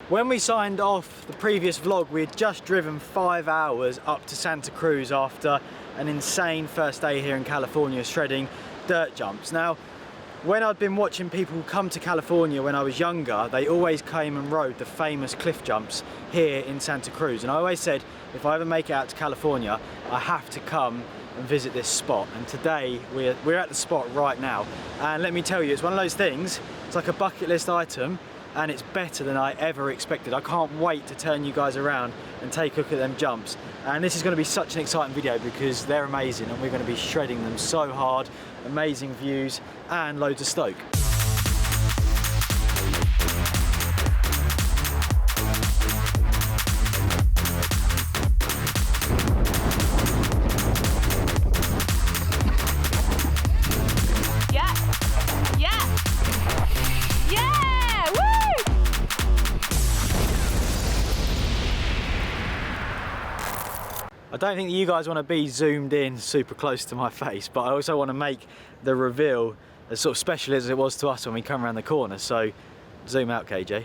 When we signed off the previous vlog, we had just driven 5 hours up to Santa Cruz after an insane first day here in California shredding dirt jumps. Now, when I'd been watching people come to California when I was younger, they always came and rode the famous cliff jumps here in Santa Cruz. And I always said, if I ever make it out to California, I have to come and visit this spot. And today we're at the spot right now. And let me tell you, it's one of those things, it's like a bucket list item, and it's better than I ever expected. I can't wait to turn you guys around and take a look at them jumps. And this is going to be such an exciting video because they're amazing and we're going to be shredding them so hard. Amazing views and loads of stoke. I don't think that you guys want to be zoomed in super close to my face, but I also want to make the reveal as sort of special as it was to us when we come around the corner. So zoom out, KJ.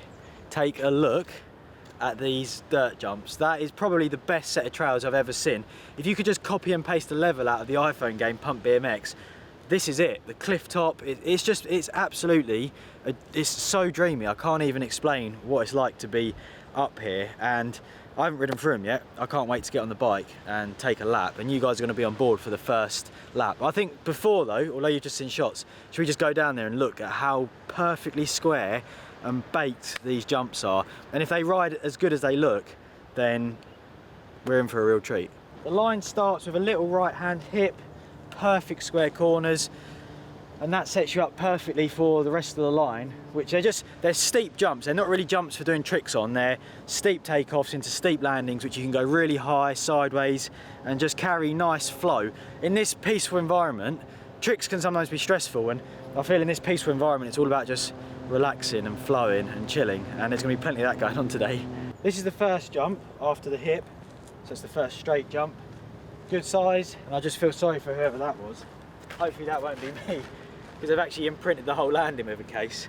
Take a look at these dirt jumps. That is probably the best set of trails I've ever seen. If you could just copy and paste the level out of the iPhone game Pump BMX, this is it. The cliff top, it's absolutely, it's so dreamy. I can't even explain what it's like to be up here, and I haven't ridden through them yet. I can't wait to get on the bike and take a lap, and you guys are going to be on board for the first lap. I think before though, although you've just seen shots, should we just go down there and look at how perfectly square and baked these jumps are? And if they ride as good as they look, then we're in for a real treat. The line starts with a little right hand hip, perfect square corners, and that sets you up perfectly for the rest of the line, which they're steep jumps. They're not really jumps for doing tricks on. They're steep takeoffs into steep landings, which you can go really high, sideways, and just carry nice flow. In this peaceful environment, tricks can sometimes be stressful, and I feel in this peaceful environment, it's all about just relaxing and flowing and chilling, and there's gonna be plenty of that going on today. This is the first jump after the hip, so it's the first straight jump. Good size, and I just feel sorry for whoever that was. Hopefully that won't be me, because they've actually imprinted the whole landing with a case.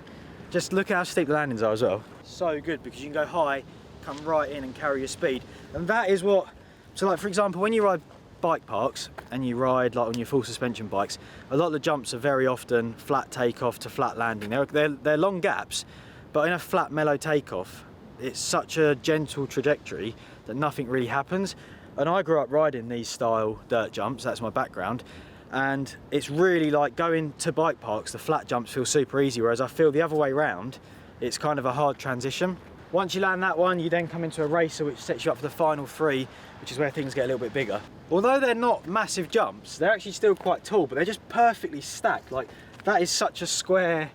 Just look at how steep the landings are as well. So good, because you can go high, come right in and carry your speed. And that is what, so like for example, when you ride bike parks and you ride like on your full suspension bikes, a lot of the jumps are very often flat takeoff to flat landing. They're long gaps, but in a flat mellow takeoff, it's such a gentle trajectory that nothing really happens. And I grew up riding these style dirt jumps, that's my background. And it's really like going to bike parks, the flat jumps feel super easy, whereas I feel the other way around, it's kind of a hard transition. Once you land that one, you then come into a racer which sets you up for the final three, which is where things get a little bit bigger. Although they're not massive jumps, they're actually still quite tall, but they're just perfectly stacked. Like, that is such a square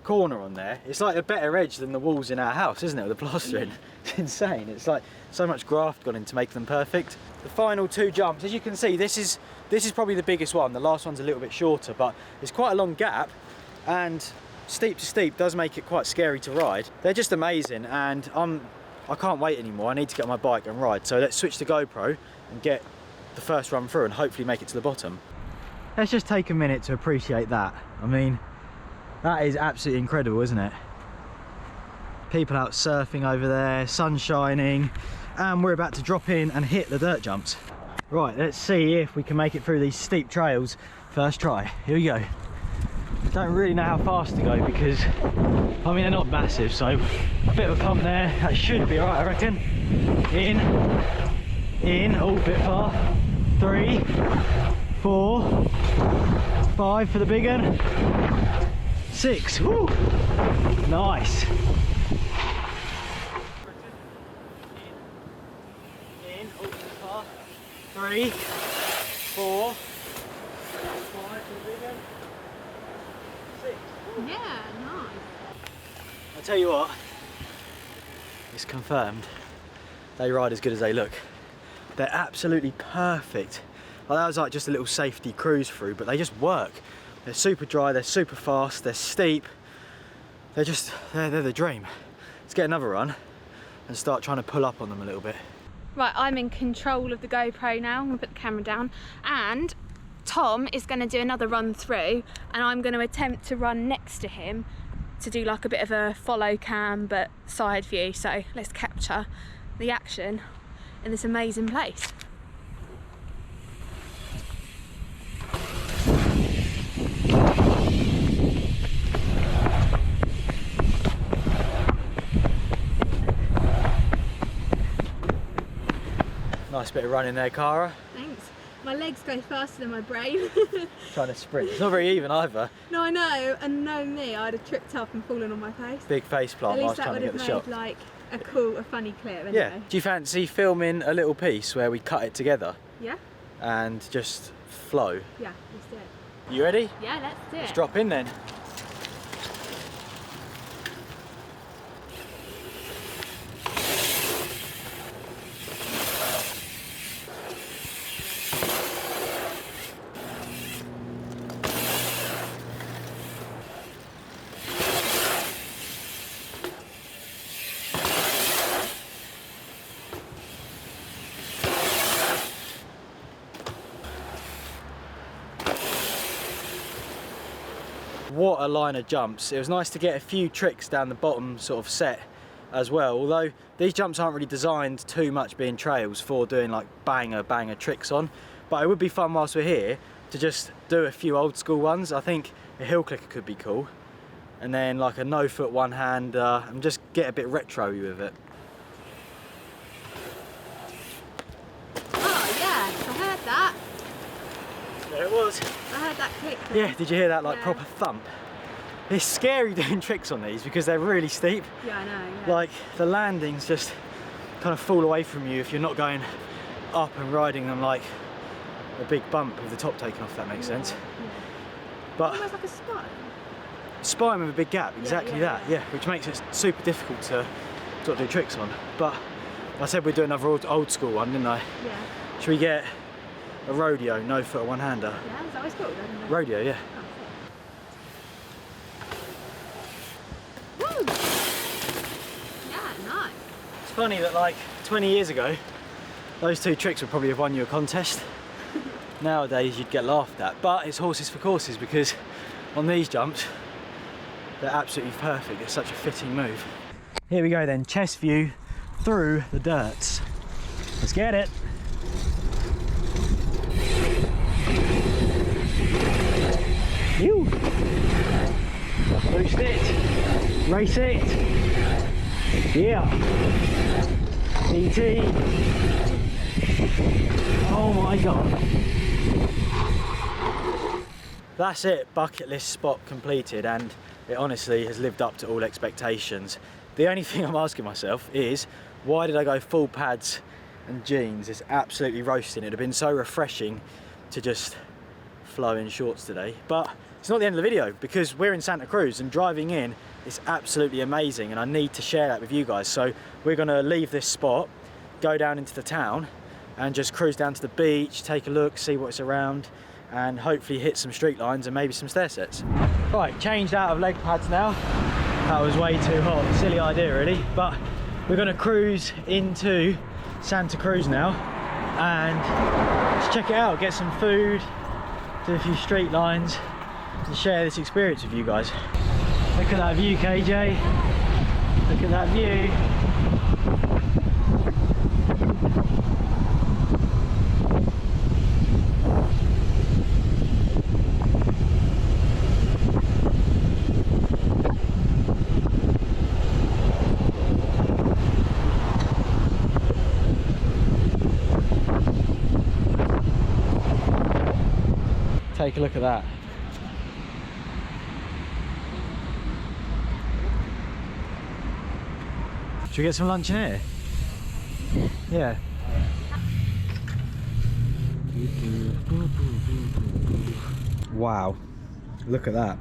corner on there. It's like a better edge than the walls in our house, isn't it, with the plastering? It's insane. It's like so much graft gone in to make them perfect. The final two jumps, as you can see, this is probably the biggest one. The last one's a little bit shorter, but it's quite a long gap, and steep to steep does make it quite scary to ride. They're just amazing, and I can't wait anymore. I need to get on my bike and ride. So let's switch to GoPro and get the first run through and hopefully make it to the bottom. Let's just take a minute to appreciate that. I mean, that is absolutely incredible, isn't it? People out surfing over there, sun shining, and we're about to drop in and hit the dirt jumps. Right, let's see if we can make it through these steep trails first try. Here we go. Don't really know how fast to go because, I mean, they're not massive, so a bit of a pump there. That should be alright, I reckon. In, oh, a bit far. 3, 4, 5 for the big one. 6, woo! Nice. In, oh, a bit far. 3, 4, 5 for the big one. 6. Woo. Yeah, nice. I'll tell you what, it's confirmed. They ride as good as they look. They're absolutely perfect. Well, that was like just a little safety cruise through, but they just work. They're super dry, they're super fast, they're steep. They're the dream. Let's get another run and start trying to pull up on them a little bit. Right, I'm in control of the GoPro now. I'm gonna put the camera down, and Tom is gonna do another run through, and I'm gonna attempt to run next to him to do like a bit of a follow cam but side view, so let's capture the action in this amazing place. Nice bit of running there, Cara. Thanks. My legs go faster than my brain. Trying to sprint. It's not very even either. No, I know, and knowing me, I'd have tripped up and fallen on my face. Big face plant. At I was least that trying to would get have the made shot. like a funny clip anyway. Yeah. Do you fancy filming a little piece where we cut it together? Yeah? And just flow? Yeah, let's do it. You ready? Yeah, let's do it. Let's drop in then. What a line of jumps. It was nice to get a few tricks down the bottom sort of set as well, although these jumps aren't really designed too much being trails for doing like banger tricks on, but it would be fun whilst we're here to just do a few old school ones. I think a hill clicker could be cool, and then like a no foot one hand and just get a bit retro with it. Oh yeah, I heard that. There it was. I heard that click. Yeah, did you hear that like Yeah. proper thump? It's scary doing tricks on these because they're really steep. Yeah, I know. Yeah. Like the landings just kind of fall away from you if you're not going up and riding them like a big bump with the top taken off, if that makes sense. Yeah. But Almost like a spot. spine with a big gap, exactly yeah, that, which makes it super difficult to sort of do tricks on. But I said we'd do another old school one, didn't I? Yeah. Should we get a rodeo, no foot, one hander? Yeah, is that what it's called? I don't know. Rodeo, yeah. Woo! Yeah, nice. It's funny that like 20 years ago, those two tricks would probably have won you a contest. Nowadays you'd get laughed at, but it's horses for courses because on these jumps, they're absolutely perfect. It's such a fitting move. Here we go then, chest view through the dirts. Let's get it. Ew. Boost it. Race it. Yeah. ET. Oh my god. That's it, bucket list spot completed, and it honestly has lived up to all expectations. The only thing I'm asking myself is, why did I go full pads and jeans? It's absolutely roasting. It'd have been so refreshing to just flow in shorts today, but it's not the end of the video because we're in Santa Cruz and driving in is absolutely amazing, and I need to share that with you guys. So we're gonna leave this spot, go down into the town and just cruise down to the beach, take a look, see what's around, and hopefully hit some street lines and maybe some stair sets. Right, changed out of leg pads now. That was way too hot, silly idea really, but we're gonna cruise into Santa Cruz now and let's check it out, get some food, do a few street lines to share this experience with you guys. Look at that view, KJ. Look at that view. Take a look at that. Should we get some lunch in here? Yeah. Wow. Look at that.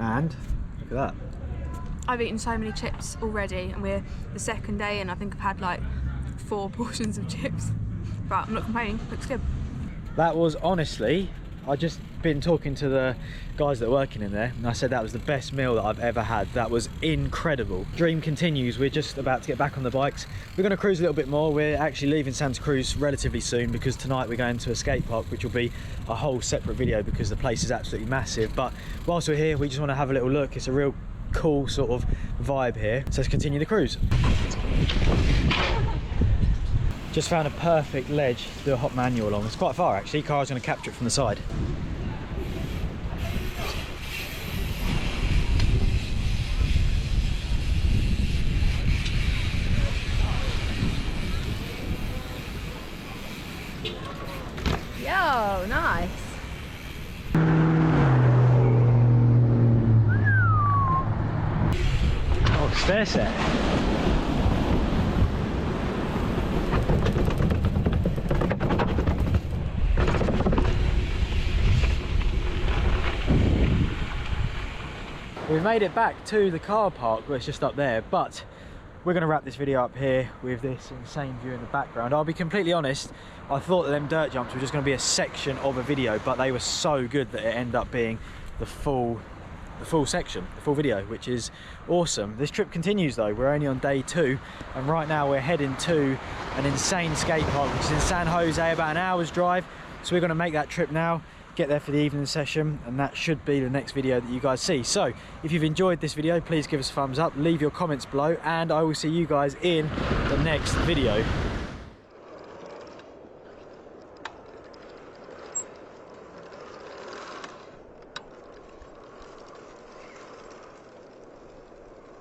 And look at that. I've eaten so many chips already, and we're the second day and I think I've had like 4 portions of chips. But I'm not complaining, looks good. That was honestly, I just been talking to the guys that are working in there and I said that was the best meal that I've ever had. That was incredible. Dream continues. We're just about to get back on the bikes. We're going to cruise a little bit more. We're actually leaving Santa Cruz relatively soon because tonight we're going to a skate park, which will be a whole separate video because the place is absolutely massive. But whilst we're here, we just want to have a little look. It's a real cool sort of vibe here. So let's continue the cruise. Just found a perfect ledge to do a hop manual along. It's quite far actually. Car's going to capture it from the side. Yo, nice. Oh, stair set. We've made it back to the car park, where it's just up there, but we're going to wrap this video up here with this insane view in the background. I'll be completely honest, I thought that them dirt jumps were just going to be a section of a video, but they were so good that it ended up being the full section, the full video, which is awesome. This trip continues though. We're only on day 2, and right now we're heading to an insane skate park, which is in San Jose, about an hour's drive. So we're going to make that trip now, get there for the evening session, and that should be the next video that you guys see. So if you've enjoyed this video, please give us a thumbs up, leave your comments below, and I will see you guys in the next video.